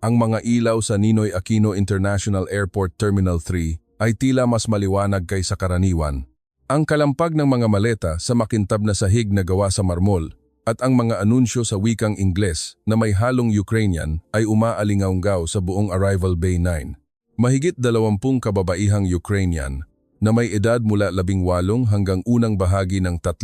Ang mga ilaw sa Ninoy Aquino International Airport Terminal 3 ay tila mas maliwanag kaysa karaniwan. Ang kalampag ng mga maleta sa makintab na sahig na gawa sa marmol at ang mga anunsyo sa wikang Ingles na may halong Ukrainian ay umaalingaw-ngaw sa buong Arrival Bay 9. Mahigit 20 kababaihang Ukrainian na may edad mula 18 hanggang unang bahagi ng 30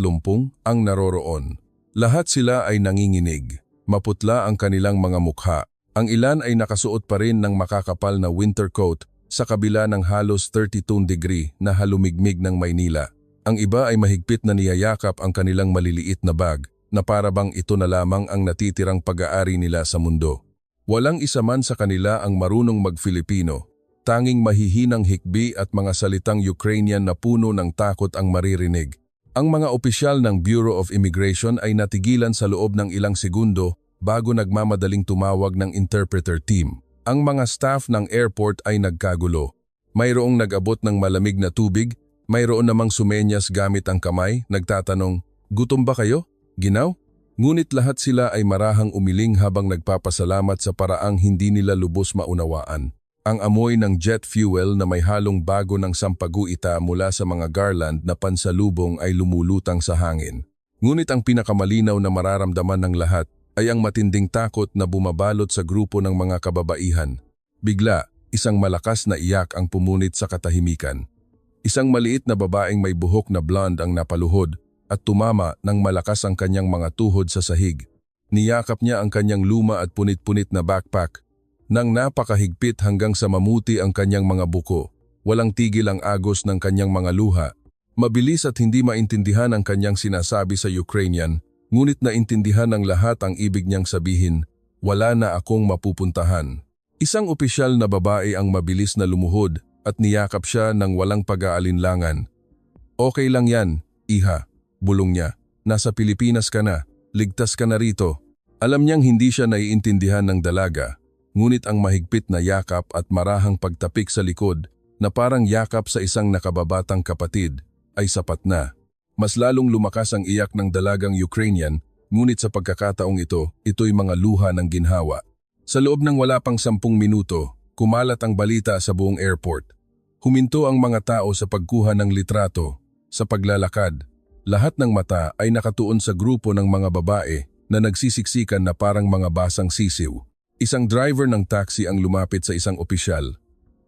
ang naroroon. Lahat sila ay nanginginig. Maputla ang kanilang mga mukha. Ang ilan ay nakasuot pa rin ng makakapal na winter coat sa kabila ng halos 32 degree na halumigmig ng Maynila. Ang iba ay mahigpit na niyayakap ang kanilang maliliit na bag na parabang ito na lamang ang natitirang pag-aari nila sa mundo. Walang isa man sa kanila ang marunong mag-Filipino. Tanging mahihinang hikbi at mga salitang Ukrainian na puno ng takot ang maririnig. Ang mga opisyal ng Bureau of Immigration ay natigilan sa loob ng ilang segundo bago nagmamadaling tumawag ng interpreter team. Ang mga staff ng airport ay nagkagulo. Mayroong nag-abot ng malamig na tubig, mayroon namang sumenyas gamit ang kamay, nagtatanong, "Gutom ba kayo? Ginaw?" Ngunit lahat sila ay marahang umiling habang nagpapasalamat sa paraang hindi nila lubos maunawaan. Ang amoy ng jet fuel na may halong bago ng sampaguita mula sa mga garland na pansalubong ay lumulutang sa hangin. Ngunit ang pinakamalinaw na mararamdaman ng lahat ay ang matinding takot na bumabalot sa grupo ng mga kababaihan. Bigla, isang malakas na iyak ang pumunit sa katahimikan. Isang maliit na babaeng may buhok na blonde ang napaluhod at tumama ng malakas ang kanyang mga tuhod sa sahig. Niyakap niya ang kanyang luma at punit-punit na backpack. Nang napakahigpit hanggang sa mamuti ang kanyang mga buko, walang tigil ang agos ng kanyang mga luha. Mabilis at hindi maintindihan ang kanyang sinasabi sa Ukrainian, ngunit naintindihan ng lahat ang ibig niyang sabihin, "Wala na akong mapupuntahan." Isang opisyal na babae ang mabilis na lumuhod at niyakap siya ng walang pag-aalinlangan. "Okay lang yan, iha," bulong niya. "Nasa Pilipinas ka na, ligtas ka na rito." Alam niyang hindi siya naiintindihan ng dalaga. Ngunit ang mahigpit na yakap at marahang pagtapik sa likod na parang yakap sa isang nakababatang kapatid ay sapat na. Mas lalong lumakas ang iyak ng dalagang Ukrainian, ngunit sa pagkakataong ito'y mga luha ng ginhawa. Sa loob ng wala pang 10 minuto, kumalat ang balita sa buong airport. Huminto ang mga tao sa pagkuha ng litrato, sa paglalakad. Lahat ng mata ay nakatuon sa grupo ng mga babae na nagsisiksikan na parang mga basang sisiw. Isang driver ng taxi ang lumapit sa isang opisyal.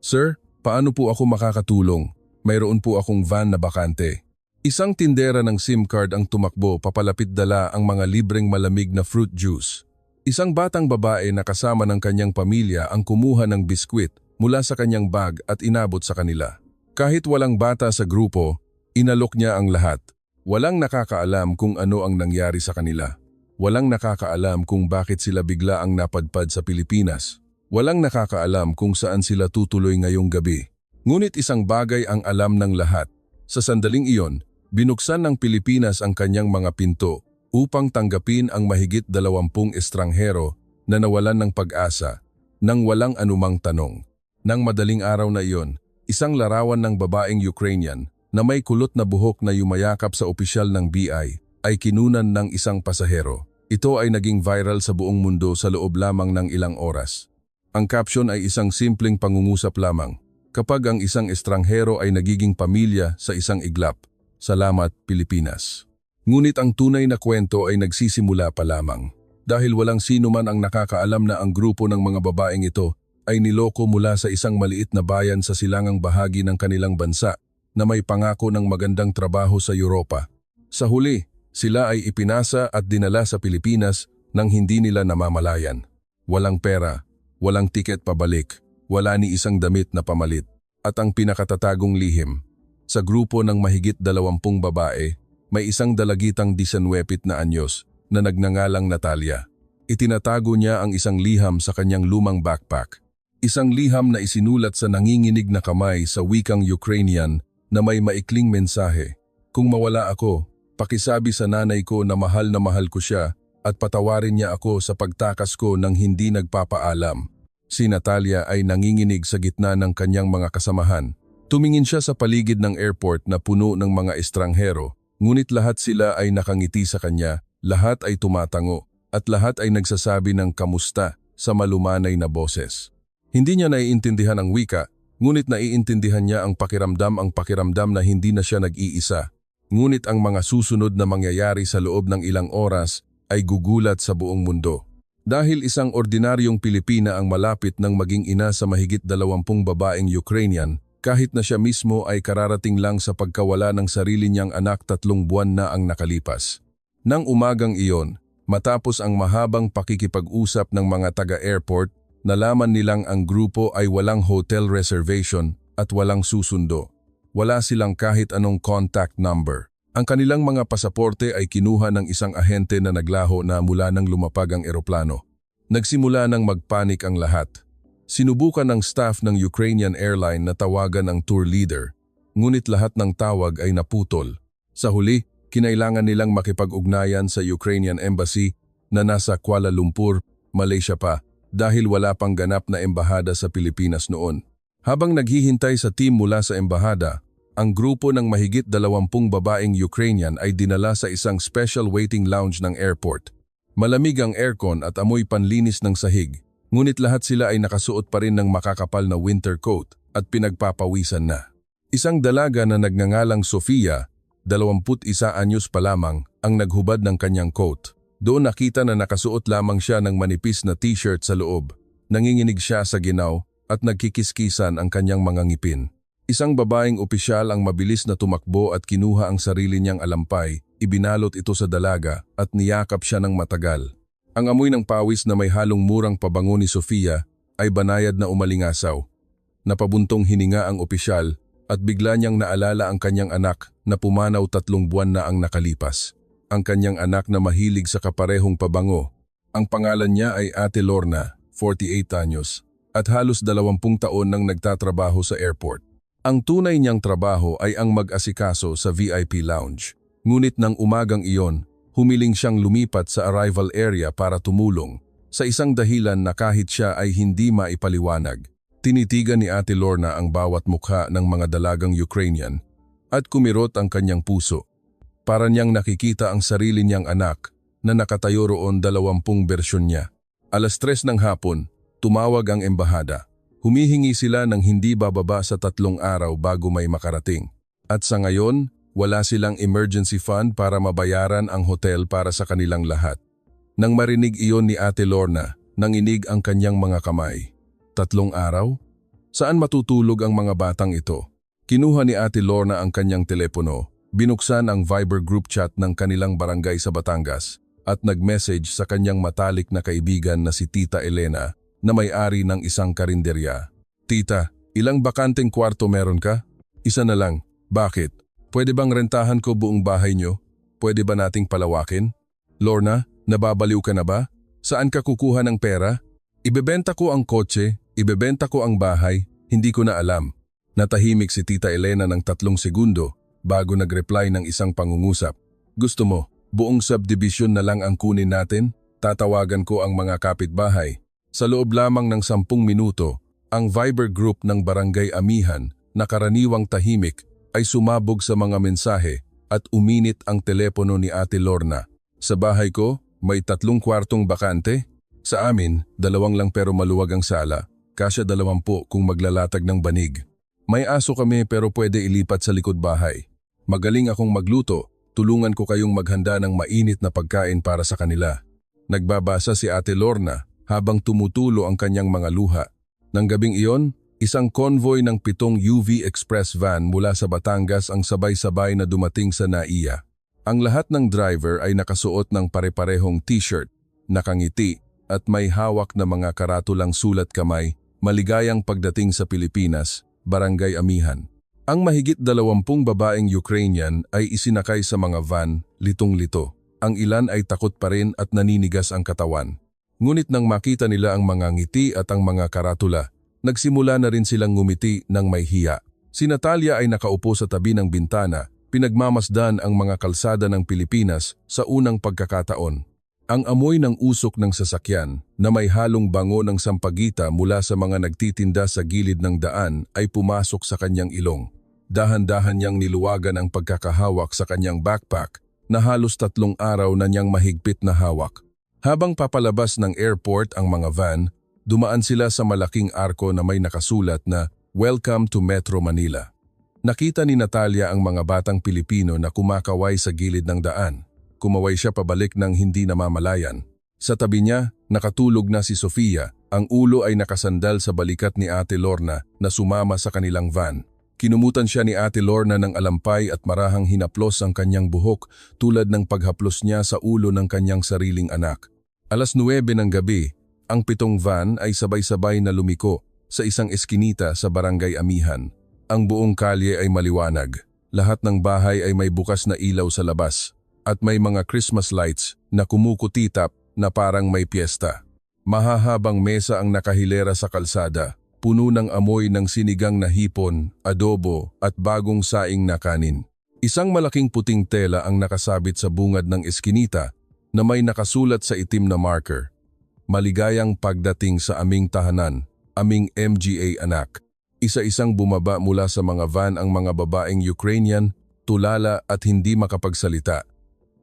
"Sir, paano po ako makakatulong? Mayroon po akong van na bakante." Isang tindera ng SIM card ang tumakbo papalapit dala ang mga libreng malamig na fruit juice. Isang batang babae na kasama ng kanyang pamilya ang kumuha ng biskwit mula sa kanyang bag at inabot sa kanila. Kahit walang bata sa grupo, inalok niya ang lahat. Walang nakakaalam kung ano ang nangyari sa kanila. Walang nakakaalam kung bakit sila bigla ang napadpad sa Pilipinas. Walang nakakaalam kung saan sila tutuloy ngayong gabi. Ngunit isang bagay ang alam ng lahat. Sa sandaling iyon, binuksan ng Pilipinas ang kanyang mga pinto upang tanggapin ang mahigit 20 estranghero na nawalan ng pag-asa nang walang anumang tanong. Nang madaling araw na iyon, isang larawan ng babaeng Ukrainian na may kulot na buhok na yumayakap sa opisyal ng BI ay kinunan ng isang pasahero. Ito ay naging viral sa buong mundo sa loob lamang ng ilang oras. Ang caption ay isang simpleng pangungusap lamang. Kapag ang isang estranghero ay nagiging pamilya sa isang iglap, "Salamat, Pilipinas." Ngunit ang tunay na kwento ay nagsisimula pa lamang. Dahil walang sino man ang nakakaalam na ang grupo ng mga babaeng ito ay niloko mula sa isang maliit na bayan sa silangang bahagi ng kanilang bansa na may pangako ng magandang trabaho sa Europa. Sa huli, sila ay ipinasa at dinala sa Pilipinas nang hindi nila namamalayan. Walang pera, walang tiket pabalik, wala ni isang damit na pamalit. At ang pinakatatagong lihim, sa grupo ng mahigit 20 babae, may isang dalagitang 19 na anyos na nagngangalang Natalia. Itinatago niya ang isang liham sa kanyang lumang backpack. Isang liham na isinulat sa nanginginig na kamay sa wikang Ukrainian na may maikling mensahe. "Kung mawala ako, pakisabi sa nanay ko na mahal ko siya at patawarin niya ako sa pagtakas ko ng hindi nagpapaalam." Si Natalia ay nanginginig sa gitna ng kanyang mga kasamahan. Tumingin siya sa paligid ng airport na puno ng mga estranghero, ngunit lahat sila ay nakangiti sa kanya, lahat ay tumatango, at lahat ay nagsasabi ng kamusta sa malumanay na boses. Hindi niya naiintindihan ang wika, ngunit naiintindihan niya ang pakiramdam na hindi na siya nag-iisa. Ngunit ang mga susunod na mangyayari sa loob ng ilang oras ay gugulat sa buong mundo. Dahil isang ordinaryong Pilipina ang malapit ng maging ina sa mahigit 20 babaeng Ukrainian, kahit na siya mismo ay kararating lang sa pagkawala ng sarili niyang anak 3 buwan na ang nakalipas. Nang umagang iyon, matapos ang mahabang pakikipag-usap ng mga taga-airport, nalaman nilang ang grupo ay walang hotel reservation at walang susundo. Wala silang kahit anong contact number. Ang kanilang mga pasaporte ay kinuha ng isang ahente na naglaho na mula nang lumapag ang eroplano. Nagsimula nang magpanik ang lahat. Sinubukan ng staff ng Ukrainian airline na tawagan ang tour leader, ngunit lahat ng tawag ay naputol. Sa huli, kinailangan nilang makipag-ugnayan sa Ukrainian Embassy na nasa Kuala Lumpur, Malaysia pa, dahil wala pang ganap na embahada sa Pilipinas noon. Habang naghihintay sa team mula sa embahada, ang grupo ng mahigit 20 babaeng Ukrainian ay dinala sa isang special waiting lounge ng airport. Malamig ang aircon at amoy panlinis ng sahig, ngunit lahat sila ay nakasuot pa rin ng makakapal na winter coat at pinagpapawisan na. Isang dalaga na nagngangalang Sofia, 21 anyos pa lamang, ang naghubad ng kanyang coat. Doon nakita na nakasuot lamang siya ng manipis na t-shirt sa loob. Nanginginig siya sa ginaw at nagkikiskisan ang kanyang mga ngipin. Isang babaeng opisyal ang mabilis na tumakbo at kinuha ang sarili niyang alampay, ibinalot ito sa dalaga at niyakap siya ng matagal. Ang amoy ng pawis na may halong murang pabango ni Sofia ay banayad na umalingasaw. Napabuntong hininga ang opisyal at bigla niyang naalala ang kanyang anak na pumanaw 3 buwan na ang nakalipas. Ang kanyang anak na mahilig sa kaparehong pabango. Ang pangalan niya ay Ate Lorna, 48 anyos, at halos 20 taon nang nagtatrabaho sa airport. Ang tunay niyang trabaho ay ang mag-asikaso sa VIP lounge. Ngunit nang umagang iyon, humiling siyang lumipat sa arrival area para tumulong, sa isang dahilan na kahit siya ay hindi maipaliwanag. Tinitigan ni Ate Lorna ang bawat mukha ng mga dalagang Ukrainian at kumirot ang kanyang puso. Para niyang nakikita ang sarili niyang anak na nakatayo roon 20 bersyon niya. 3:00 ng hapon, tumawag ang embahada. Humihingi sila ng hindi bababa sa 3 araw bago may makarating. At sa ngayon, wala silang emergency fund para mabayaran ang hotel para sa kanilang lahat. Nang marinig iyon ni Ate Lorna, nanginig ang kanyang mga kamay. 3 araw? Saan matutulog ang mga batang ito? Kinuha ni Ate Lorna ang kanyang telepono. Binuksan ang Viber group chat ng kanilang barangay sa Batangas at nag-message sa kanyang matalik na kaibigan na si Tita Elena na may-ari ng isang karinderya. Tita, ilang bakanteng kwarto meron ka? Isa na lang. Bakit? Pwede bang rentahan ko buong bahay nyo? Pwede ba nating palawakin? Lorna, nababaliw ka na ba? Saan ka kukuha ng pera? Ibebenta ko ang kotse, ibebenta ko ang bahay, hindi ko na alam. Natahimik si Tita Elena ng 3 segundo. Bago nag-reply ng isang pangungusap. Gusto mo, buong subdivision na lang ang kunin natin? Tatawagan ko ang mga kapitbahay. Sa loob lamang ng 10 minuto, ang Viber group ng Barangay Amihan na karaniwang tahimik ay sumabog sa mga mensahe at uminit ang telepono ni Ate Lorna. Sa bahay ko, may 3 kwartong bakante. Sa amin, 2 lang pero maluwag ang sala. Kasya 20 kung maglalatag ng banig. May aso kami pero pwede ilipat sa likod bahay. Magaling akong magluto, tulungan ko kayong maghanda ng mainit na pagkain para sa kanila. Nagbabasa si Ate Lorna habang tumutulo ang kanyang mga luha. Nang gabing iyon, isang convoy ng 7 UV Express van mula sa Batangas ang sabay-sabay na dumating sa NAIA. Ang lahat ng driver ay nakasuot ng pare-parehong t-shirt, nakangiti at may hawak na mga karatulang sulat kamay, maligayang pagdating sa Pilipinas, Barangay Amihan. Ang mahigit 20 babaeng Ukrainian ay isinakay sa mga van, litong-lito. Ang ilan ay takot pa rin at naninigas ang katawan. Ngunit nang makita nila ang mga ngiti at ang mga karatula, nagsimula na rin silang ngumiti ng may hiya. Si Natalia ay nakaupo sa tabi ng bintana, pinagmamasdan ang mga kalsada ng Pilipinas sa unang pagkakataon. Ang amoy ng usok ng sasakyan na may halong bango ng sampagita mula sa mga nagtitinda sa gilid ng daan ay pumasok sa kanyang ilong. Dahan-dahan niyang niluwagan ang pagkakahawak sa kanyang backpack na halos 3 araw na niyang mahigpit na hawak. Habang papalabas ng airport ang mga van, dumaan sila sa malaking arko na may nakasulat na "Welcome to Metro Manila." Nakita ni Natalia ang mga batang Pilipino na kumakaway sa gilid ng daan. Kumaway siya pabalik ng hindi namamalayan. Sa tabi niya, nakatulog na si Sofia. Ang ulo ay nakasandal sa balikat ni Ate Lorna na sumama sa kanilang van. Kinumutan siya ni Ate Lorna ng alampay at marahang hinaplos ang kanyang buhok tulad ng paghaplos niya sa ulo ng kanyang sariling anak. 9:00 ng gabi, ang 7 van ay sabay-sabay na lumiko sa isang eskinita sa Barangay Amihan. Ang buong kalye ay maliwanag. Lahat ng bahay ay may bukas na ilaw sa labas at may mga Christmas lights na kumukutitap na parang may piyesta. Mahahabang mesa ang nakahilera sa kalsada, puno ng amoy ng sinigang na hipon, adobo at bagong saing na kanin. Isang malaking puting tela ang nakasabit sa bungad ng eskinita na may nakasulat sa itim na marker. "Maligayang pagdating sa aming tahanan, aming MGA anak." Isa-isang bumaba mula sa mga van ang mga babaeng Ukrainian, tulala at hindi makapagsalita.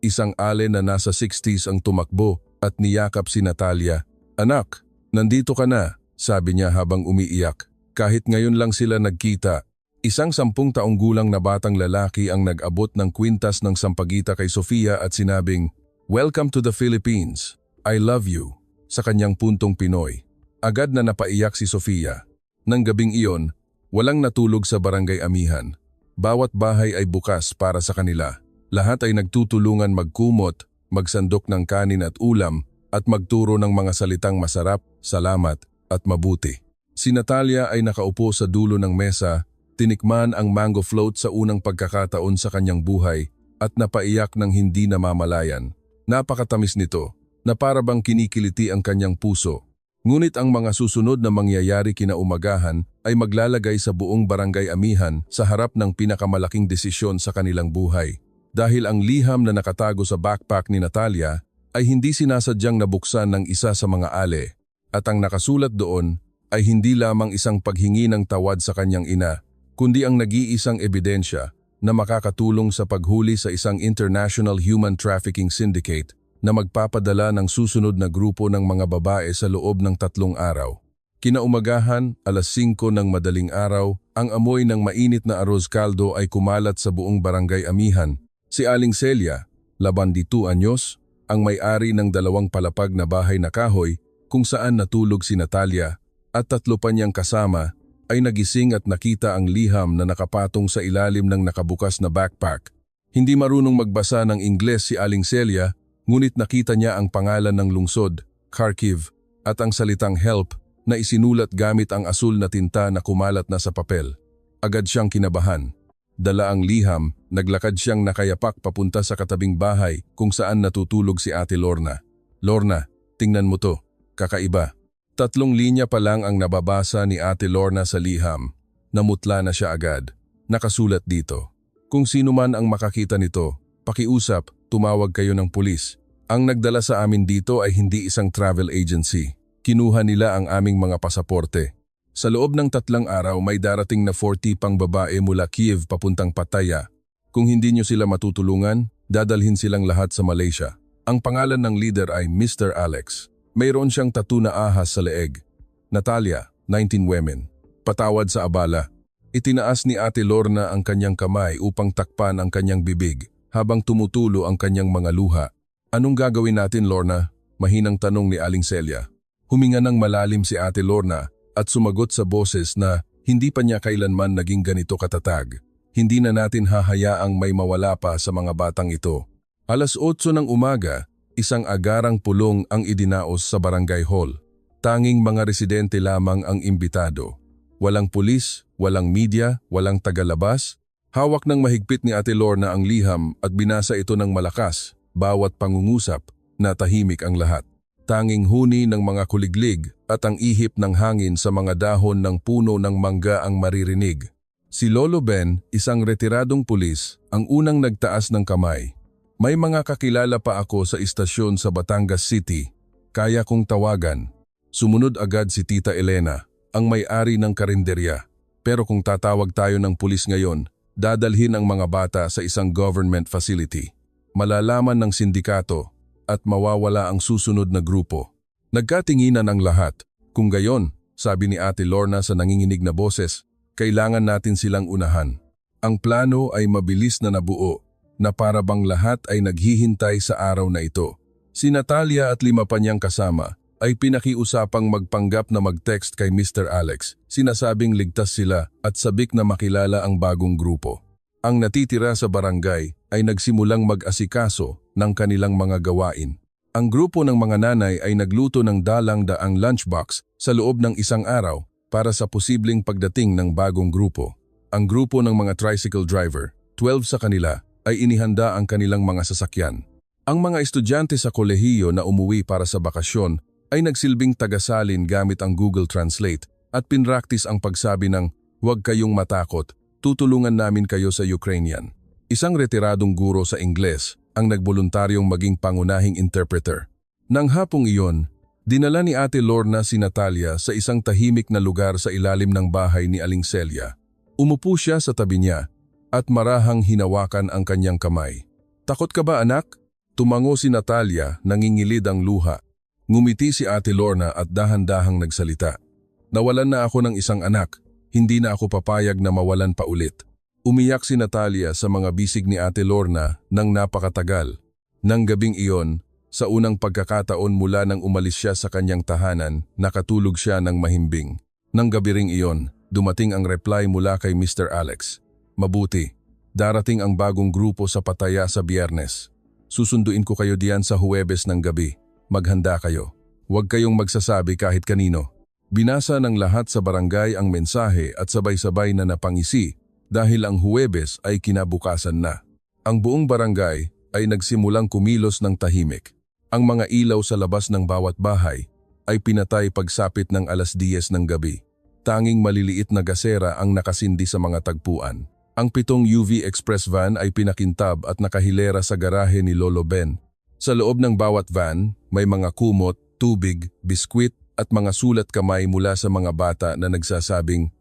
Isang ale na nasa 60s ang tumakbo at niyakap si Natalia. "Anak, nandito ka na," sabi niya habang umiiyak. Kahit ngayon lang sila nagkita, isang 10 taong gulang na batang lalaki ang nag-abot ng kwintas ng sampagita kay Sofia at sinabing, "Welcome to the Philippines. I love you," sa kanyang puntong Pinoy. Agad na napaiyak si Sofia. Nang gabing iyon, walang natulog sa Barangay Amihan. Bawat bahay ay bukas para sa kanila. Lahat ay nagtutulungan magkumot, magsandok ng kanin at ulam, at magturo ng mga salitang masarap, salamat, at mabuti. Si Natalia ay nakaupo sa dulo ng mesa, tinikman ang mango float sa unang pagkakataon sa kanyang buhay, at napaiyak ng hindi namamalayan. Napakatamis nito, na para bang kinikiliti ang kanyang puso. Ngunit ang mga susunod na mangyayari kinaumagahan ay maglalagay sa buong Barangay Amihan sa harap ng pinakamalaking desisyon sa kanilang buhay. Dahil ang liham na nakatago sa backpack ni Natalia ay hindi sinasadyang nabuksan ng isa sa mga ale, at ang nakasulat doon ay hindi lamang isang paghingi ng tawad sa kanyang ina, kundi ang nag-iisang ebidensya na makakatulong sa paghuli sa isang international human trafficking syndicate na magpapadala ng susunod na grupo ng mga babae sa loob ng 3 araw. Kinaumagahan, 5:00 ng madaling araw, ang amoy ng mainit na arroz caldo ay kumalat sa buong Barangay Amihan. Si Aling Celia, 72 anyos, ang may-ari ng 2 palapag na bahay na kahoy kung saan natulog si Natalia, at 3 pa niyang kasama, ay nagising at nakita ang liham na nakapatong sa ilalim ng nakabukas na backpack. Hindi marunong magbasa ng Ingles si Aling Celia, ngunit nakita niya ang pangalan ng lungsod, Kharkiv, at ang salitang help na isinulat gamit ang asul na tinta na kumalat na sa papel. Agad siyang kinabahan. Dala ang liham, naglakad siyang nakayapak papunta sa katabing bahay kung saan natutulog si Ate Lorna. "Lorna, tingnan mo to, kakaiba." 3 linya pa lang ang nababasa ni Ate Lorna sa liham. Namutla na siya agad. Nakasulat dito, "Kung sino man ang makakita nito, pakiusap, tumawag kayo ng pulis. Ang nagdala sa amin dito ay hindi isang travel agency. Kinuha nila ang aming mga pasaporte. Sa loob ng 3 araw may darating na 40 pang babae mula Kiev papuntang Pattaya. Kung hindi nyo sila matutulungan, dadalhin silang lahat sa Malaysia." Ang pangalan ng leader ay Mr. Alex. Mayroon siyang tattoo na ahas sa leeg. "Natalia, 19 women." Patawad sa abala. Itinaas ni Ate Lorna ang kanyang kamay upang takpan ang kanyang bibig habang tumutulo ang kanyang mga luha. "Anong gagawin natin, Lorna?" Mahinang tanong ni Aling Celia. Huminga ng malalim si Ate Lorna at sumagot sa boses na hindi pa niya kailanman naging ganito katatag. "Hindi na natin hahayaang may mawala pa sa mga batang ito." 8:00 ng umaga, isang agarang pulong ang idinaos sa barangay hall. Tanging mga residente lamang ang imbitado. Walang pulis, walang media, walang tagalabas. Hawak ng mahigpit ni Ate Lorna ang liham at binasa ito ng malakas. Bawat pangungusap, natahimik ang lahat. Tanging huni ng mga kuliglig at ang ihip ng hangin sa mga dahon ng puno ng mangga ang maririnig. Si Lolo Ben, isang retiradong pulis, ang unang nagtaas ng kamay. "May mga kakilala pa ako sa istasyon sa Batangas City. Kaya kong tawagan." Sumunod agad si Tita Elena, ang may-ari ng karinderya. "Pero kung tatawag tayo ng pulis ngayon, dadalhin ang mga bata sa isang government facility. Malalaman ng sindikato at mawawala ang susunod na grupo. Nagkatinginan ang lahat. Kung gayon, sabi ni Ate Lorna sa nanginginig na boses, kailangan natin silang unahan. Ang plano ay mabilis na nabuo, na para bang lahat ay naghihintay sa araw na ito. Si Natalia at 5 pa niyang kasama ay pinakiusapang magpanggap na mag-text kay Mr. Alex, sinasabing ligtas sila at sabik na makilala ang bagong grupo. Ang natitira sa barangay ay nagsimulang mag-asikaso ng kanilang mga gawain. Ang grupo ng mga nanay ay nagluto ng dalang daang lunchbox sa loob ng isang araw para sa posibleng pagdating ng bagong grupo. Ang grupo ng mga tricycle driver, 12 sa kanila, ay inihanda ang kanilang mga sasakyan. Ang mga estudyante sa kolehiyo na umuwi para sa bakasyon ay nagsilbing tagasalin gamit ang Google Translate at pinraktis ang pagsabi ng, "Huwag kayong matakot, tutulungan namin kayo sa Ukrainian." Isang retiradong guro sa Ingles ang nagboluntaryong maging pangunahing interpreter. Nang hapong iyon, dinala ni Ate Lorna si Natalia sa isang tahimik na lugar sa ilalim ng bahay ni Aling Celia. Umupo siya sa tabi niya at marahang hinawakan ang kanyang kamay. "Takot ka ba, anak?" Tumango si Natalia, nangingilid ang luha. Ngumiti si Ate Lorna at dahan-dahang nagsalita. "Nawalan na ako ng isang anak, hindi na ako papayag na mawalan pa ulit." Umiyak si Natalia sa mga bisig ni Ate Lorna nang napakatagal. Nang gabing iyon, sa unang pagkakataon mula nang umalis siya sa kanyang tahanan, nakatulog siya ng mahimbing. Nang gabi ring iyon, dumating ang reply mula kay Mr. Alex. "Mabuti, darating ang bagong grupo sa Pattaya sa Biyernes. Susunduin ko kayo diyan sa Huwebes ng gabi. Maghanda kayo. Huwag kayong magsasabi kahit kanino." Binasa ng lahat sa barangay ang mensahe at sabay-sabay na napangisi dahil ang Huwebes ay kinabukasan na. Ang buong barangay ay nagsimulang kumilos ng tahimik. Ang mga ilaw sa labas ng bawat bahay ay pinatay pagsapit ng 10:00 ng gabi. Tanging maliliit na gasera ang nakasindi sa mga tagpuan. Ang 7 UV Express van ay pinakintab at nakahilera sa garahe ni Lolo Ben. Sa loob ng bawat van, may mga kumot, tubig, biskwit at mga sulat kamay mula sa mga bata na nagsasabing,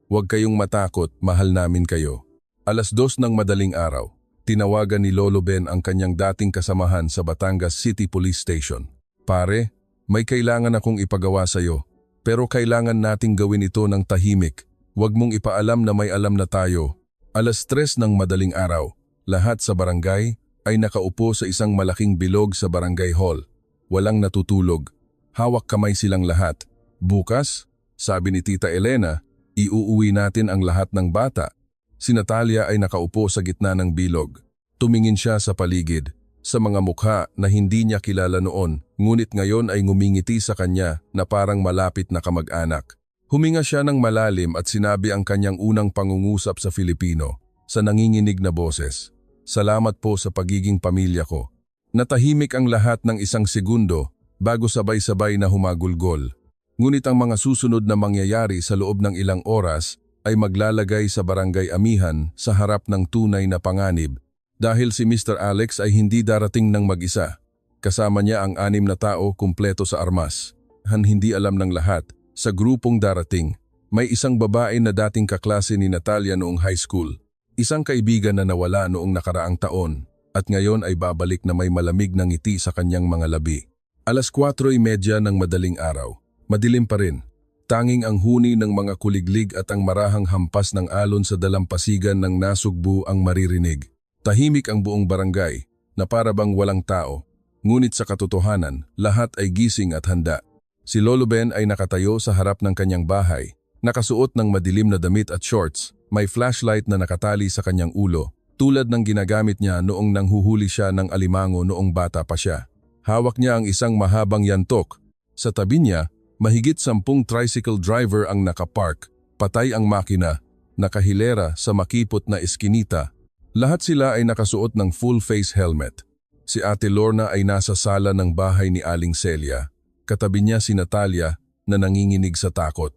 "Huwag kayong matakot, mahal namin kayo." 2:00 ng madaling araw, tinawagan ni Lolo Ben ang kanyang dating kasamahan sa Batangas City Police Station. "Pare, may kailangan akong ipagawa sa iyo, pero kailangan nating gawin ito ng tahimik. Huwag mong ipaalam na may alam na tayo." 3:00 ng madaling araw, lahat sa barangay ay nakaupo sa isang malaking bilog sa barangay hall. Walang natutulog. Hawak kamay silang lahat. "Bukas," sabi ni Tita Elena, "iuuwi natin ang lahat ng bata." Si Natalia ay nakaupo sa gitna ng bilog. Tumingin siya sa paligid, sa mga mukha na hindi niya kilala noon, ngunit ngayon ay ngumingiti sa kanya na parang malapit na kamag-anak. Huminga siya ng malalim at sinabi ang kanyang unang pangungusap sa Filipino, sa nanginginig na boses. "Salamat po sa pagiging pamilya ko." Natahimik ang lahat ng isang segundo bago sabay-sabay na humagulgol. Ngunit ang mga susunod na mangyayari sa loob ng ilang oras ay maglalagay sa barangay amihan sa harap ng tunay na panganib dahil si Mr. Alex ay hindi darating ng mag-isa. Kasama niya ang 6 na tao kumpleto sa armas. Hindi alam ng lahat, sa grupong darating, may isang babae na dating kaklase ni Natalia noong high school. Isang kaibigan na nawala noong nakaraang taon at ngayon ay babalik na may malamig na ngiti sa kanyang mga labi. 4:30 ng madaling araw. Madilim pa rin. Tanging ang huni ng mga kuliglig at ang marahang hampas ng alon sa dalampasigan ng nasugbu ang maririnig. Tahimik ang buong barangay na para bang walang tao. Ngunit sa katotohanan, lahat ay gising at handa. Si Lolo Ben ay nakatayo sa harap ng kanyang bahay, nakasuot ng madilim na damit at shorts. May flashlight na nakatali sa kanyang ulo, tulad ng ginagamit niya noong nanghuhuli siya ng alimango noong bata pa siya. Hawak niya ang isang mahabang yantok. Sa tabi niya, mahigit 10 tricycle driver ang nakapark, patay ang makina, nakahilera sa makipot na eskinita. Lahat sila ay nakasuot ng full-face helmet. Si Ate Lorna ay nasa sala ng bahay ni Aling Celia. Katabi niya si Natalia na nanginginig sa takot.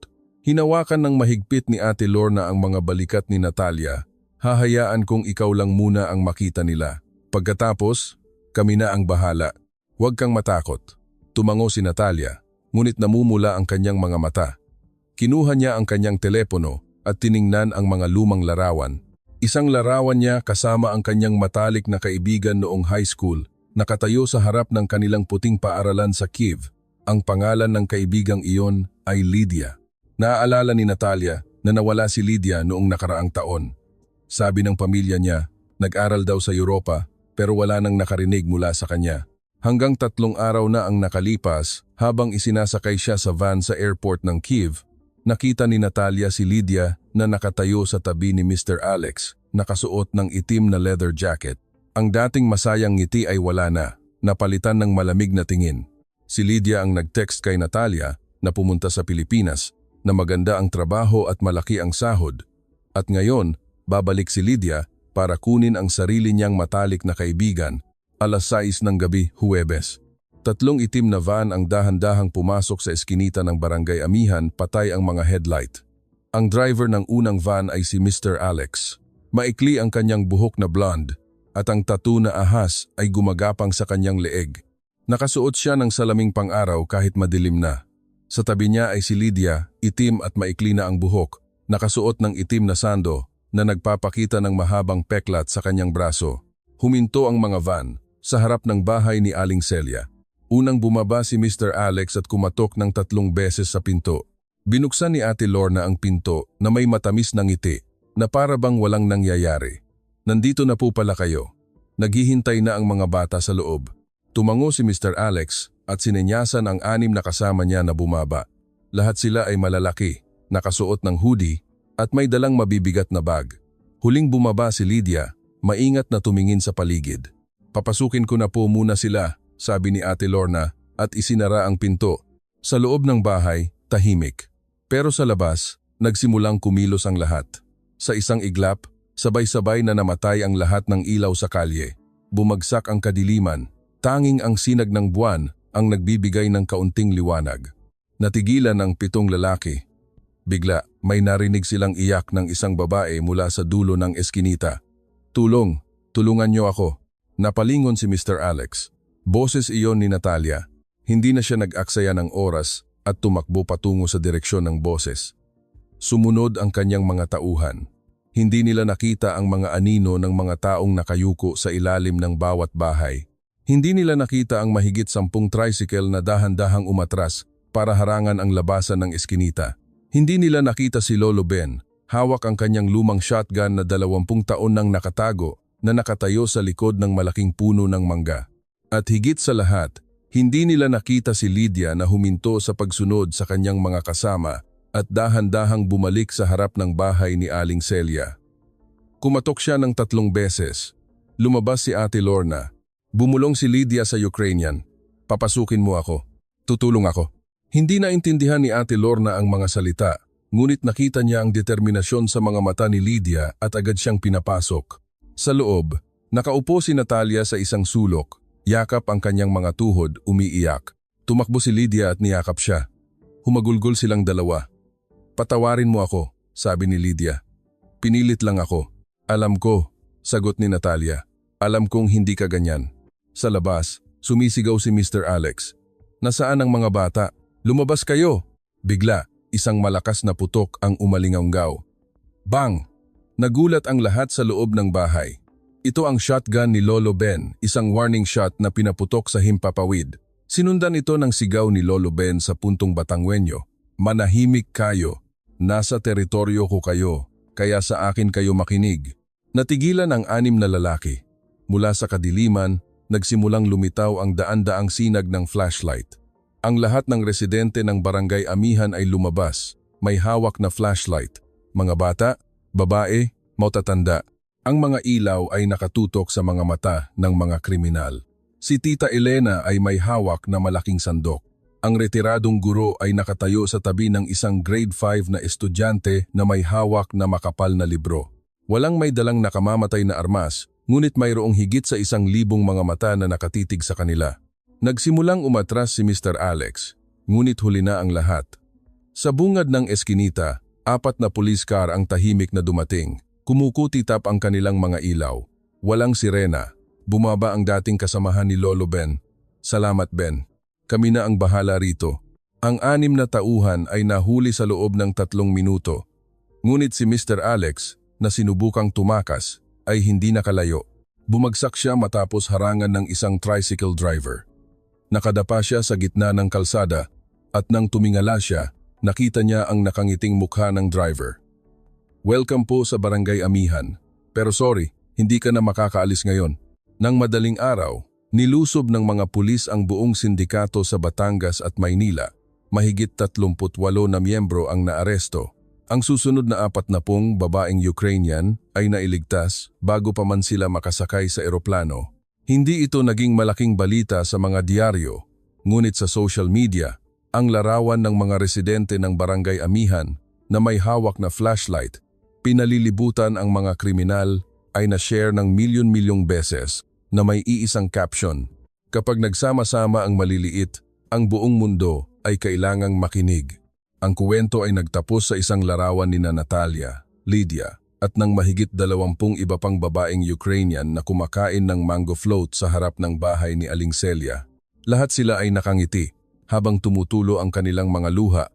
Hinawakan ng mahigpit ni Ate Lorna ang mga balikat ni Natalia. "Hahayaan kong ikaw lang muna ang makita nila. Pagkatapos, kami na ang bahala. Huwag kang matakot." Tumango si Natalia, ngunit namumula ang kanyang mga mata. Kinuha niya ang kanyang telepono at tiningnan ang mga lumang larawan. Isang larawan niya kasama ang kanyang matalik na kaibigan noong high school Nakatayo sa harap ng kanilang puting paaralan sa Kiev. Ang pangalan ng kaibigang iyon ay Lydia. Naaalala ni Natalia na nawala si Lydia noong nakaraang taon. Sabi ng pamilya niya, nag-aral daw sa Europa pero wala nang nakarinig mula sa kanya. Hanggang 3 araw na ang nakalipas habang isinasakay siya sa van sa airport ng Kiev, nakita ni Natalia si Lydia na nakatayo sa tabi ni Mr. Alex, nakasuot ng itim na leather jacket. Ang dating masayang ngiti ay wala na, napalitan ng malamig na tingin. Si Lydia ang nag-text kay Natalia na pumunta sa Pilipinas, na maganda ang trabaho at malaki ang sahod. At ngayon, babalik si Lydia para kunin ang sarili niyang matalik na kaibigan, 6:00 ng gabi, Huwebes. 3 itim na van ang dahan-dahang pumasok sa eskinita ng Barangay Amihan, patay ang mga headlight. Ang driver ng unang van ay si Mr. Alex. Maikli ang kanyang buhok na blonde at ang tattoo na ahas ay gumagapang sa kanyang leeg. Nakasuot siya ng salaming pang-araw kahit madilim na. Sa tabi niya ay si Lydia, itim at maikli na ang buhok, nakasuot ng itim na sando na nagpapakita ng mahabang peklat sa kanyang braso. Huminto ang mga van sa harap ng bahay ni Aling Celia. Unang bumaba si Mr. Alex at kumatok ng 3 beses sa pinto. Binuksan ni Ate Lorna ang pinto na may matamis na ngiti na para bang walang nangyayari. Nandito na po pala kayo. Naghihintay na ang mga bata sa loob. Tumango si Mr. Alex at sinenyasan ang 6 na kasama niya na bumaba. Lahat sila ay malalaki, nakasuot ng hoodie at may dalang mabibigat na bag. Huling bumaba si Lydia, maingat na tumingin sa paligid. Papasukin ko na po muna sila, sabi ni Ate Lorna at isinara ang pinto. Sa loob ng bahay, tahimik. Pero sa labas, nagsimulang kumilos ang lahat. Sa isang iglap, sabay-sabay na namatay ang lahat ng ilaw sa kalye. Bumagsak ang kadiliman, tanging ang sinag ng buwan ang nagbibigay ng kaunting liwanag. Natigilan ang 7 lalaki. Bigla, may narinig silang iyak ng isang babae mula sa dulo ng eskinita. Tulong, tulungan niyo ako. Napalingon si Mr. Alex. Boses iyon ni Natalia. Hindi na siya nag-aksaya ng oras at tumakbo patungo sa direksyon ng boses. Sumunod ang kanyang mga tauhan. Hindi nila nakita ang mga anino ng mga taong nakayuko sa ilalim ng bawat bahay. Hindi nila nakita ang mahigit 10 tricycle na dahan-dahang umatras para harangan ang labasan ng eskinita. Hindi nila nakita si Lolo Ben, hawak ang kanyang lumang shotgun na 20 taon nang nakatago na nakatayo sa likod ng malaking puno ng mangga. At higit sa lahat, hindi nila nakita si Lydia na huminto sa pagsunod sa kanyang mga kasama at dahan-dahang bumalik sa harap ng bahay ni Aling Celia. Kumatok siya ng 3 beses. Lumabas si Ate Lorna. Bumulong si Lydia sa Ukrainian. Papasukin mo ako. Tutulong ako. Hindi naintindihan ni Ate Lorna ang mga salita, ngunit nakita niya ang determinasyon sa mga mata ni Lydia at agad siyang pinapasok. Sa loob, nakaupo si Natalia sa isang sulok. Yakap ang kanyang mga tuhod, umiiyak. Tumakbo si Lydia at niyakap siya. Humagulgol silang dalawa. Patawarin mo ako, sabi ni Lydia. Pinilit lang ako. Alam ko, sagot ni Natalia. Alam kong hindi ka ganyan. Sa labas, sumisigaw si Mr. Alex. Nasaan ang mga bata? Lumabas kayo! Bigla, isang malakas na putok ang umalinganggaw. Bang! Nagulat ang lahat sa loob ng bahay. Ito ang shotgun ni Lolo Ben, isang warning shot na pinaputok sa himpapawid. Sinundan ito ng sigaw ni Lolo Ben sa puntong Batangwenyo. Manahimik kayo. Nasa teritoryo ko kayo, kaya sa akin kayo makinig. Natigilan ang 6 na lalaki. Mula sa kadiliman, nagsimulang lumitaw ang daan-daang sinag ng flashlight. Ang lahat ng residente ng Barangay Amihan ay lumabas, may hawak na flashlight. Mga bata, babae, matatanda. Ang mga ilaw ay nakatutok sa mga mata ng mga kriminal. Si Tita Elena ay may hawak na malaking sandok. Ang retiradong guro ay nakatayo sa tabi ng isang grade 5 na estudyante na may hawak na makapal na libro. Walang may dalang nakamamatay na armas, ngunit mayroong higit sa 1,000 mga mata na nakatitig sa kanila. Nagsimulang umatras si Mr. Alex, ngunit huli na ang lahat. Sa bungad ng eskinita, 4 na police car ang tahimik na dumating. Kumukutitap ang kanilang mga ilaw. Walang sirena. Bumaba ang dating kasamahan ni Lolo Ben. Salamat Ben. Kami na ang bahala rito. Ang 6 na tauhan ay nahuli sa loob ng 3 minuto. Ngunit si Mr. Alex, na sinubukang tumakas, ay hindi nakalayo. Bumagsak siya matapos harangan ng isang tricycle driver. Nakadapa siya sa gitna ng kalsada at nang tumingala siya, nakita niya ang nakangiting mukha ng driver. "Welcome po sa Barangay Amihan. Pero sorry, hindi ka na makakaalis ngayon." Nang madaling araw, nilusob ng mga pulis ang buong sindikato sa Batangas at Maynila. Mahigit 38 na miyembro ang naaresto. Ang susunod na 40 babaeng Ukrainian ay nailigtas bago pa man sila makasakay sa eroplano. Hindi ito naging malaking balita sa mga diaryo, ngunit sa social media, ang larawan ng mga residente ng Barangay Amihan na may hawak na flashlight, pinalilibutan ang mga kriminal ay na-share ng milyon-milyong beses na may iisang caption. Kapag nagsama-sama ang maliliit, ang buong mundo ay kailangang makinig. Ang kuwento ay nagtapos sa isang larawan ni Natalia, Lydia, at ng mahigit 20 iba pang babaeng Ukrainian na kumakain ng mango float sa harap ng bahay ni Aling Celia. Lahat sila ay nakangiti habang tumutulo ang kanilang mga luha.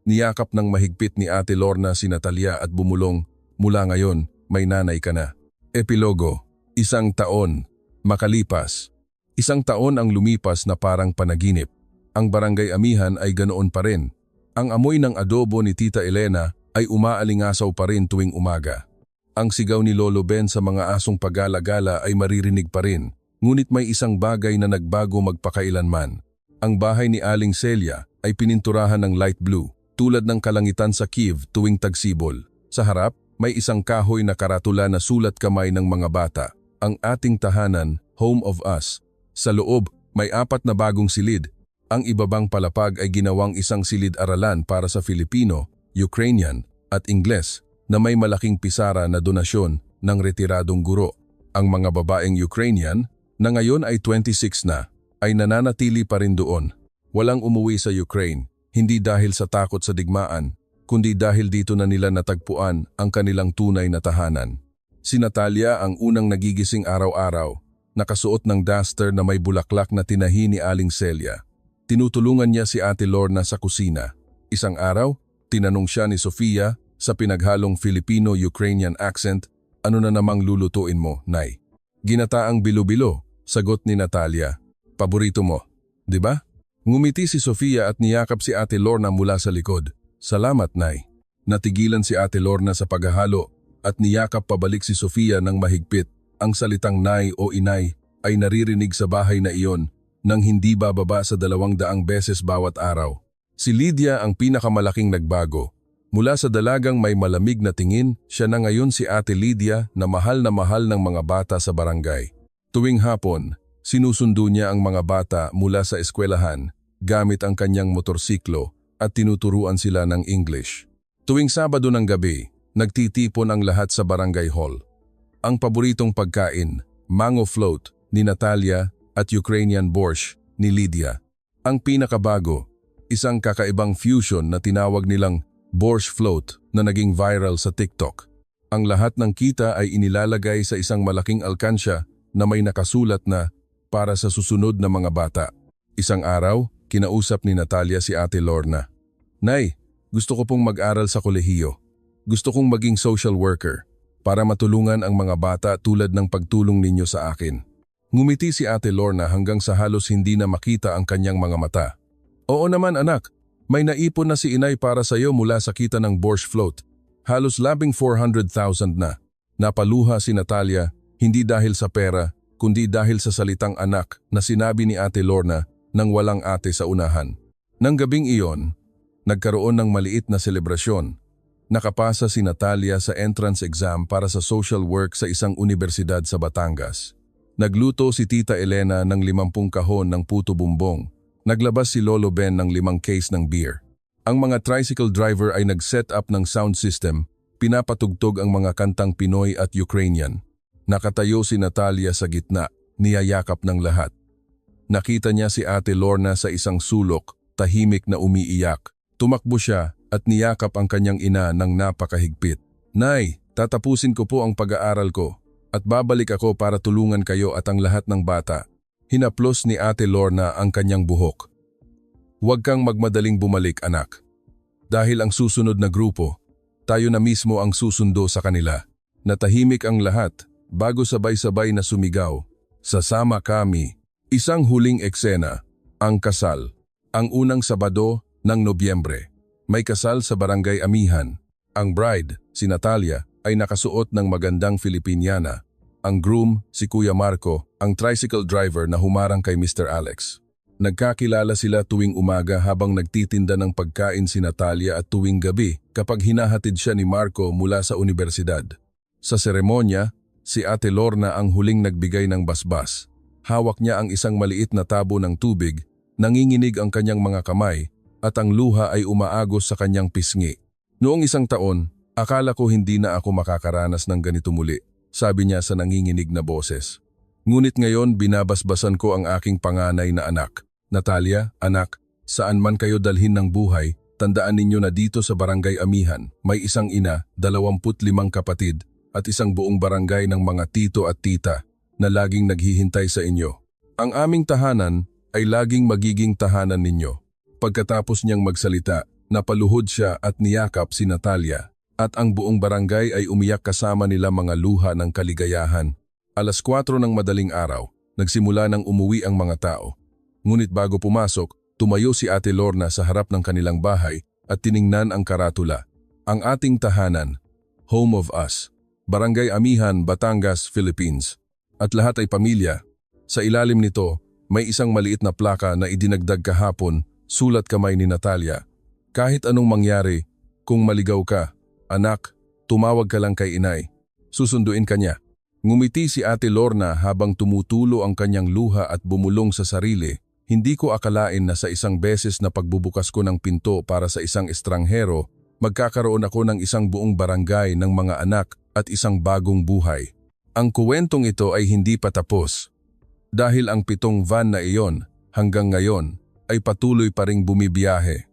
Niyakap ng mahigpit ni Ate Lorna si Natalia at bumulong, "Mula ngayon, may nanay ka na." Epilogo, 1 taon, makalipas. 1 taon ang lumipas na parang panaginip. Ang Barangay Amihan ay ganoon pa rin. Ang amoy ng adobo ni Tita Elena ay umaalingasaw pa rin tuwing umaga. Ang sigaw ni Lolo Ben sa mga asong pagala-gala ay maririnig pa rin, ngunit may isang bagay na nagbago magpakailanman. Ang bahay ni Aling Celia ay pininturahan ng light blue, tulad ng kalangitan sa Kiev tuwing tagsibol. Sa harap, may isang kahoy na karatula na sulat kamay ng mga bata. "Ang ating tahanan, home of us." Sa loob, may 4 na bagong silid. Ang ibabang palapag ay ginawang isang silid-aralan para sa Filipino, Ukrainian at Ingles na may malaking pisara na donasyon ng retiradong guro. Ang mga babaeng Ukrainian, na ngayon ay 26 na, ay nananatili pa rin doon. Walang umuwi sa Ukraine, hindi dahil sa takot sa digmaan, kundi dahil dito na nila natagpuan ang kanilang tunay na tahanan. Si Natalia ang unang nagigising araw-araw, nakasuot ng duster na may bulaklak na tinahi ni Aling Celia. Tinutulungan niya si Ate Lorna sa kusina. Isang araw, tinanong siya ni Sofia sa pinaghalong Filipino-Ukrainian accent, "Ano na namang lulutuin mo, Nay?" "Ginataang bilo-bilo," sagot ni Natalia. "Paborito mo, di ba?" Ngumiti si Sofia at niyakap si Ate Lorna mula sa likod. "Salamat, Nay." Natigilan si Ate Lorna sa paghahalo at niyakap pabalik si Sofia ng mahigpit. Ang salitang Nay o Inay ay naririnig sa bahay na iyon nang hindi bababa sa 200 beses bawat araw. Si Lydia ang pinakamalaking nagbago. Mula sa dalagang may malamig na tingin, siya na ngayon si Ate Lydia na mahal ng mga bata sa barangay. Tuwing hapon, sinusundo niya ang mga bata mula sa eskwelahan gamit ang kanyang motorsiklo at tinuturuan sila ng English. Tuwing Sabado ng gabi, nagtitipon ang lahat sa barangay hall. Ang paboritong pagkain, mango float ni Natalia at Ukrainian borscht ni Lydia. Ang pinakabago, isang kakaibang fusion na tinawag nilang borscht float na naging viral sa TikTok. Ang lahat ng kita ay inilalagay sa isang malaking alkansya na may nakasulat na "Para sa susunod na mga bata." Isang araw, kinausap ni Natalia si Ate Lorna. "Nay, gusto ko pong mag-aral sa kolehiyo. Gusto kong maging social worker para matulungan ang mga bata tulad ng pagtulong ninyo sa akin." Ngumiti si Ate Lorna hanggang sa halos hindi na makita ang kanyang mga mata. "Oo naman anak, may naipon na si Inay para sa iyo mula sa kita ng borscht float. Halos labing 400,000 na." Napaluha si Natalia, hindi dahil sa pera, kundi dahil sa salitang anak na sinabi ni Ate Lorna nang walang ate sa unahan. Nang gabing iyon, nagkaroon ng maliit na selebrasyon. Nakapasa si Natalia sa entrance exam para sa social work sa isang universidad sa Batangas. Nagluto si Tita Elena ng 50 kahon ng puto bumbong. Naglabas si Lolo Ben ng 5 case ng beer. Ang mga tricycle driver ay nag-set up ng sound system, pinapatugtog ang mga kantang Pinoy at Ukrainian. Nakatayo si Natalia sa gitna, niyayakap ng lahat. Nakita niya si Ate Lorna sa isang sulok, tahimik na umiiyak. Tumakbo siya at niyakap ang kanyang ina ng napakahigpit. "Nay, tatapusin ko po ang pag-aaral ko at babalik ako para tulungan kayo at ang lahat ng bata." Hinaplos ni Ate Lorna ang kanyang buhok. "Huwag kang magmadaling bumalik, anak. Dahil ang susunod na grupo, tayo na mismo ang susundo sa kanila." Natahimik ang lahat bago sabay-sabay na sumigaw, "Sasama kami." Isang huling eksena, ang kasal. Ang unang Sabado ng Nobyembre. May kasal sa Barangay Amihan. Ang bride, si Natalia, ay nakasuot ng magandang Filipiniana. Ang groom, si Kuya Marco, ang tricycle driver na humarang kay Mr. Alex. Nagkakilala sila tuwing umaga habang nagtitinda ng pagkain si Natalia at tuwing gabi kapag hinahatid siya ni Marco mula sa universidad. Sa seremonya, si Ate Lorna ang huling nagbigay ng basbas. Hawak niya ang isang maliit na tabo ng tubig, nanginginig ang kanyang mga kamay at ang luha ay umaagos sa kanyang pisngi. Noong isang taon, akala ko hindi na ako makakaranas ng ganito muli, sabi niya sa nanginginig na boses. Ngunit ngayon binabasbasan ko ang aking panganay na anak. Natalia, anak, saan man kayo dalhin ng buhay, tandaan ninyo na dito sa Barangay Amihan, may isang ina, 25 kapatid, at isang buong barangay ng mga tito at tita na laging naghihintay sa inyo. Ang aming tahanan ay laging magiging tahanan ninyo. Pagkatapos niyang magsalita, napaluhod siya at niyakap si Natalia, at ang buong barangay ay umiyak kasama nila mga luha ng kaligayahan. 4:00 ng madaling araw, nagsimula ng umuwi ang mga tao. Ngunit bago pumasok, tumayo si Ate Lorna sa harap ng kanilang bahay at tiningnan ang karatula. Ang ating tahanan, Home of Us, Barangay Amihan, Batangas, Philippines. At lahat ay pamilya. Sa ilalim nito, may isang maliit na plaka na idinagdag kahapon, sulat kamay ni Natalia. Kahit anong mangyari, kung maligaw ka, anak, tumawag ka lang kay inay. Susunduin ka niya. Ngumiti si Ate Lorna habang tumutulo ang kanyang luha at bumulong sa sarili. Hindi ko akalain na sa isang beses na pagbubukas ko ng pinto para sa isang estranghero, magkakaroon ako ng isang buong barangay ng mga anak at isang bagong buhay. Ang kuwentong ito ay hindi pa tapos. Dahil ang 7 van na iyon, hanggang ngayon, ay patuloy pa ring bumibiyahe.